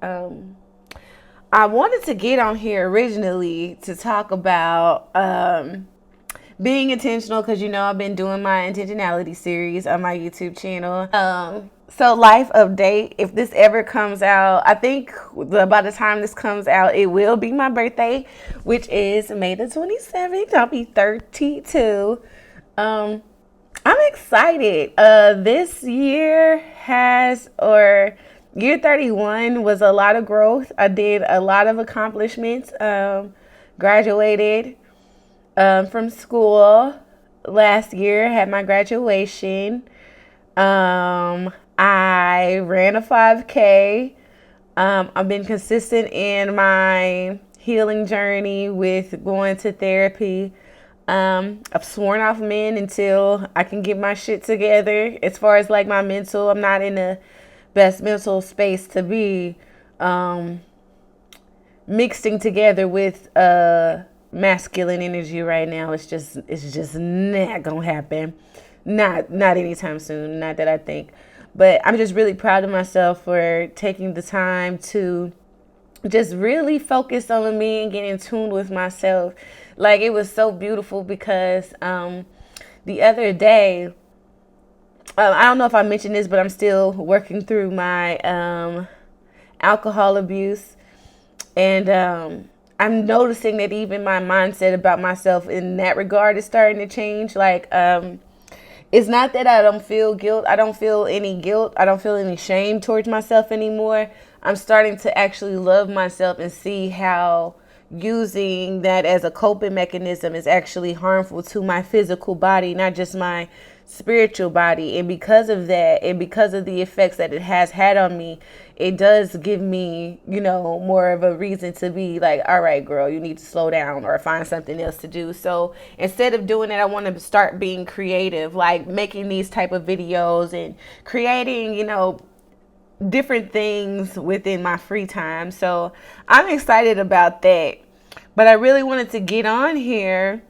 Um, I wanted to get on here originally to talk about being intentional because I've been doing my intentionality series on my YouTube channel. So life update. If this ever comes out, I think by the time this comes out, it will be my birthday, which is May the 27th. I'll be 32. Um, I'm excited. This year year 31 was a lot of growth. I did a lot of accomplishments. Graduated from school last year, had my graduation. I ran a 5K. I've been consistent in my healing journey with going to therapy. I've sworn off men until I can get my shit together. As far as like my mental, I'm not in the best mental space to be mixing together with masculine energy right now. It's just not gonna happen. Not anytime soon. Not that I think. But I'm just really proud of myself for taking the time to just really focus on me and get in tune with myself. Like it was so beautiful because the other day, I don't know if I mentioned this, but I'm still working through my alcohol abuse, and I'm noticing that even my mindset about myself in that regard is starting to change. Like it's not that I don't feel guilt. I don't feel any guilt. I don't feel any shame towards myself anymore. I'm starting to actually love myself and see how using that as a coping mechanism is actually harmful to my physical body, not just my spiritual body. And because of that, and because of the effects that it has had on me, it does give me, more of a reason to be like, all right, girl, you need to slow down or find something else to do. So instead of doing that, I want to start being creative, like making these type of videos and creating, different things within my free time. So I'm excited about that. But I really wanted to get on here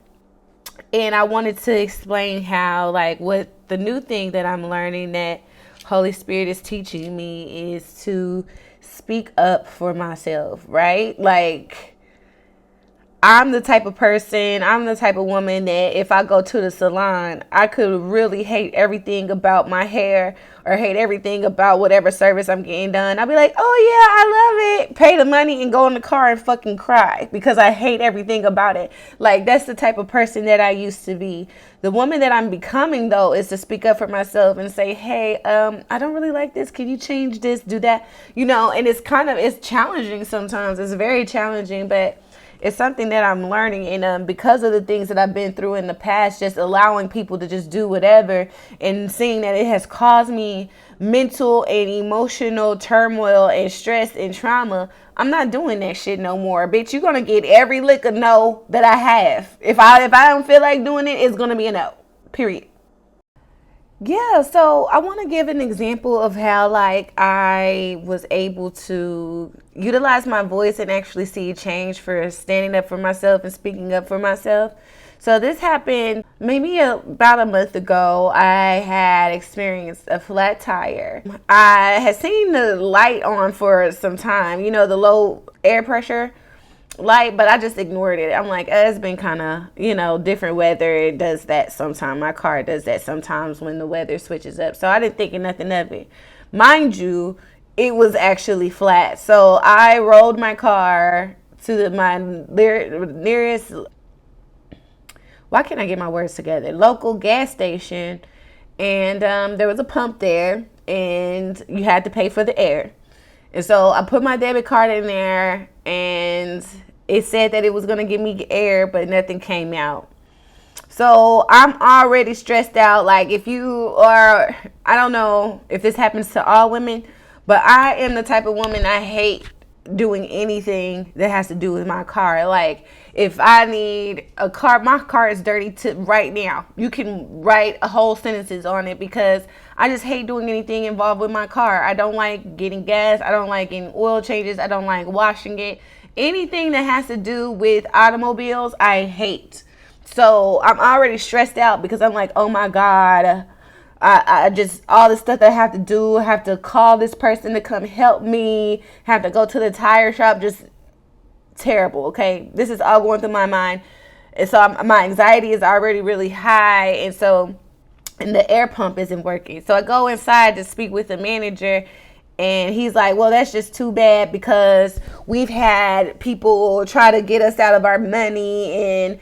and I wanted to explain how, like, what the new thing that I'm learning that Holy Spirit is teaching me is to speak up for myself, right? Like, I'm the type of woman that if I go to the salon, I could really hate everything about my hair or hate everything about whatever service I'm getting done. I'll be like, oh yeah, I love it. Pay the money and go in the car and fucking cry because I hate everything about it. Like, that's the type of person that I used to be. The woman that I'm becoming, though, is to speak up for myself and say, hey, I don't really like this. Can you change this? Do that? And it's challenging sometimes. It's very challenging, but it's something that I'm learning, and because of the things that I've been through in the past, just allowing people to just do whatever and seeing that it has caused me mental and emotional turmoil and stress and trauma. I'm not doing that shit no more. Bitch, you're gonna get every lick of no that I have. If I don't feel like doing it, it's gonna be a no. Period. Yeah, so I want to give an example of how, like, I was able to utilize my voice and actually see change for standing up for myself and speaking up for myself. So this happened maybe about a month ago. I had experienced a flat tire. I had seen the light on for some time, the low air pressure light, but I just ignored it. I'm like, it's been kind of, different weather. It does that sometimes. My car does that sometimes when the weather switches up. So I didn't think of nothing of it. Mind you, it was actually flat. So I rolled my car to my nearest, why can't I get my words together? Local gas station. And there was a pump there and you had to pay for the air. And so I put my debit card in there and it said that it was going to give me air, but nothing came out. So I'm already stressed out. Like, if you are, I don't know if this happens to all women, but I am the type of woman, I hate doing anything that has to do with my car. Like, if I need a car, my car is dirty to right now. You can write a whole sentences on it because I just hate doing anything involved with my car. I don't like getting gas. I don't like getting oil changes. I don't like washing it. Anything that has to do with automobiles, I hate. So I'm already stressed out because I'm like, oh my God, I just, all the stuff that I have to do, have to call this person to come help me, have to go to the tire shop, just terrible. Okay, this is all going through my mind, and so my anxiety is already really high, and the air pump isn't working. So I go inside to speak with the manager, and he's like, well, that's just too bad because we've had people try to get us out of our money, and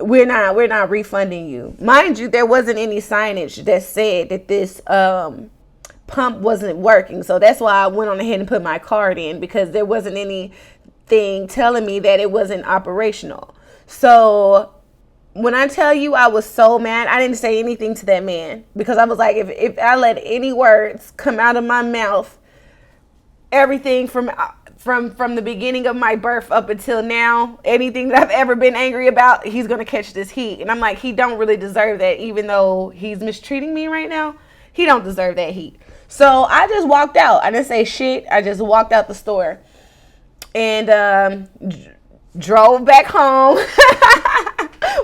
we're not refunding you. Mind you, there wasn't any signage that said that this pump wasn't working. So that's why I went on ahead and put my card in, because there wasn't anything telling me that it wasn't operational. So when I tell you I was so mad, I didn't say anything to that man, because I was like, if I let any words come out of my mouth, everything from the beginning of my birth up until now, anything that I've ever been angry about, he's going to catch this heat. And I'm like, he don't really deserve that, even though he's mistreating me right now. He don't deserve that heat. So I just walked out. I didn't say shit. I just walked out the store and drove back home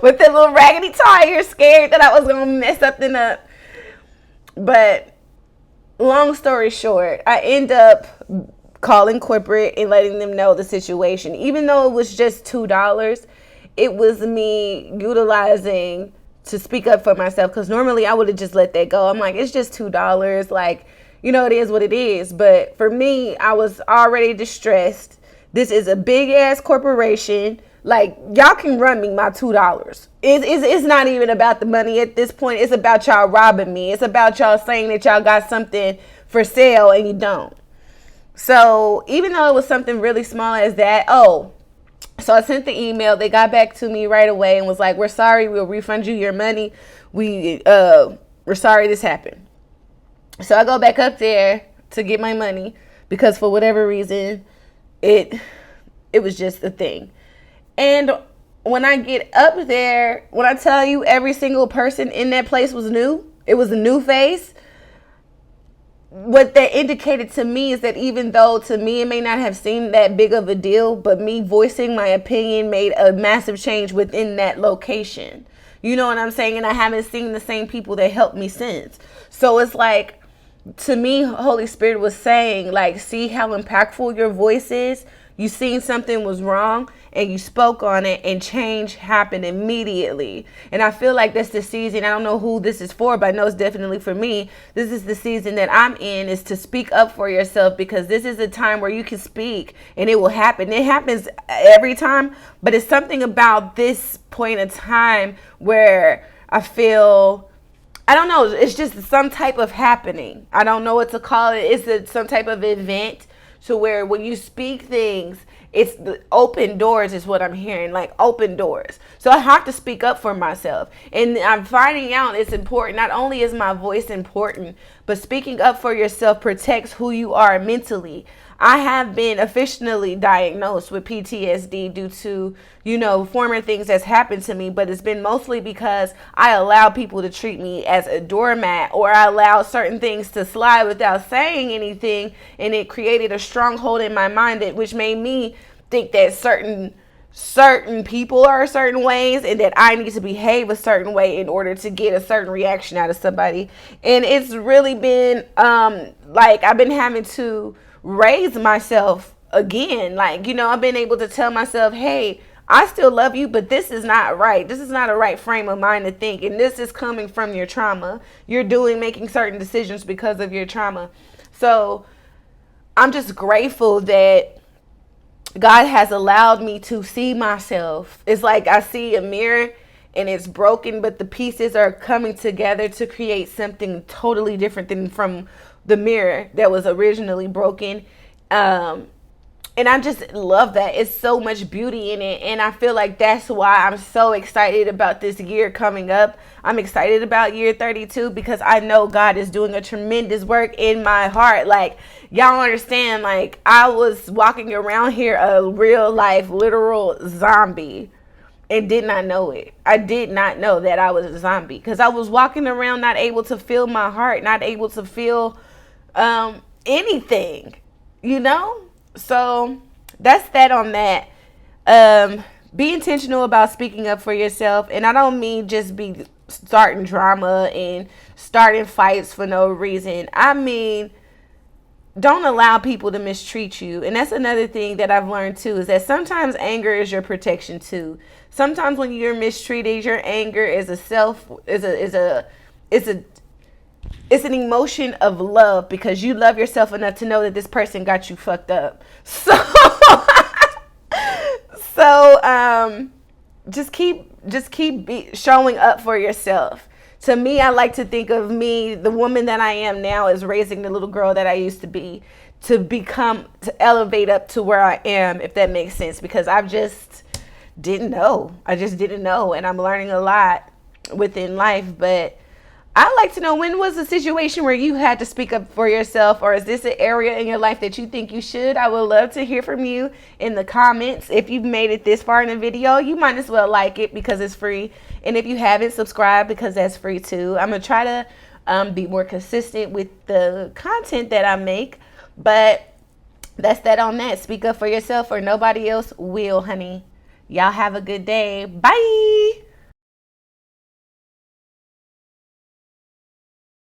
with the little raggedy tire, scared that I was going to mess something up. But long story short, I end up calling corporate and letting them know the situation. Even though it was just $2, it was me utilizing to speak up for myself, because normally I would have just let that go. I'm like, it's just $2. Like, you know, it is what it is. But for me, I was already distressed. This is a big ass corporation. Like, y'all can run me my $2. It's not even about the money at this point. It's about y'all robbing me. It's about y'all saying that y'all got something for sale and you don't. So even though it was something really small as that, so I sent the email. They got back to me right away and was like, we're sorry, we'll refund you your money. We're sorry this happened. So I go back up there to get my money, because for whatever reason, it was just a thing. And when I get up there, when I tell you every single person in that place was new, it was a new face. What that indicated to me is that even though to me it may not have seemed that big of a deal, but me voicing my opinion made a massive change within that location. You know what I'm saying? And I haven't seen the same people that helped me since. So it's like, to me, Holy Spirit was saying, like, see how impactful your voice is? You seen something was wrong and you spoke on it, and change happened immediately. And I feel like that's the season. I don't know who this is for, but I know it's definitely for me. This is the season that I'm in, is to speak up for yourself, because this is a time where you can speak and it will happen. It happens every time, but it's something about this point in time where I feel, I don't know, it's just some type of happening. I don't know what to call it. It's some type of event to where when you speak things, it's the open doors is what I'm hearing, like open doors. So I have to speak up for myself. And I'm finding out it's important. Not only is my voice important, but speaking up for yourself protects who you are mentally. I have been officially diagnosed with PTSD due to, former things that's happened to me, but it's been mostly because I allow people to treat me as a doormat, or I allow certain things to slide without saying anything, and it created a stronghold in my mind which made me think that certain people are certain ways, and that I need to behave a certain way in order to get a certain reaction out of somebody. And it's really been like I've been having to raise myself again. Like, I've been able to tell myself, hey, I still love you, but this is not right. This is not a right frame of mind to think. And this is coming from your trauma. You're making certain decisions because of your trauma. So I'm just grateful that God has allowed me to see myself. It's like I see a mirror and it's broken, but the pieces are coming together to create something totally different than from the mirror that was originally broken. And I just love that. It's so much beauty in it. And I feel like that's why I'm so excited about this year coming up. I'm excited about year 32 because I know God is doing a tremendous work in my heart. Like, y'all understand, like, I was walking around here a real life, literal zombie and did not know it. I did not know that I was a zombie because I was walking around not able to feel my heart, not able to feel anything, So that's that on that. Be intentional about speaking up for yourself. And I don't mean just be starting drama and starting fights for no reason. I mean, don't allow people to mistreat you. And that's another thing that I've learned too, is that sometimes anger is your protection too. Sometimes when you're mistreated, your anger is it's an emotion of love, because you love yourself enough to know that this person got you fucked up. So just keep showing up for yourself. To me, I like to think of me, the woman that I am now, as raising the little girl that I used to be, to elevate up to where I am, if that makes sense, because I just didn't know. And I'm learning a lot within life. But I'd like to know, when was a situation where you had to speak up for yourself, or is this an area in your life that you think you should? I would love to hear from you in the comments. If you've made it this far in the video, you might as well like it because it's free. And if you haven't, subscribe because that's free too. I'm going to try to be more consistent with the content that I make. But that's that on that. Speak up for yourself or nobody else will, honey. Y'all have a good day. Bye.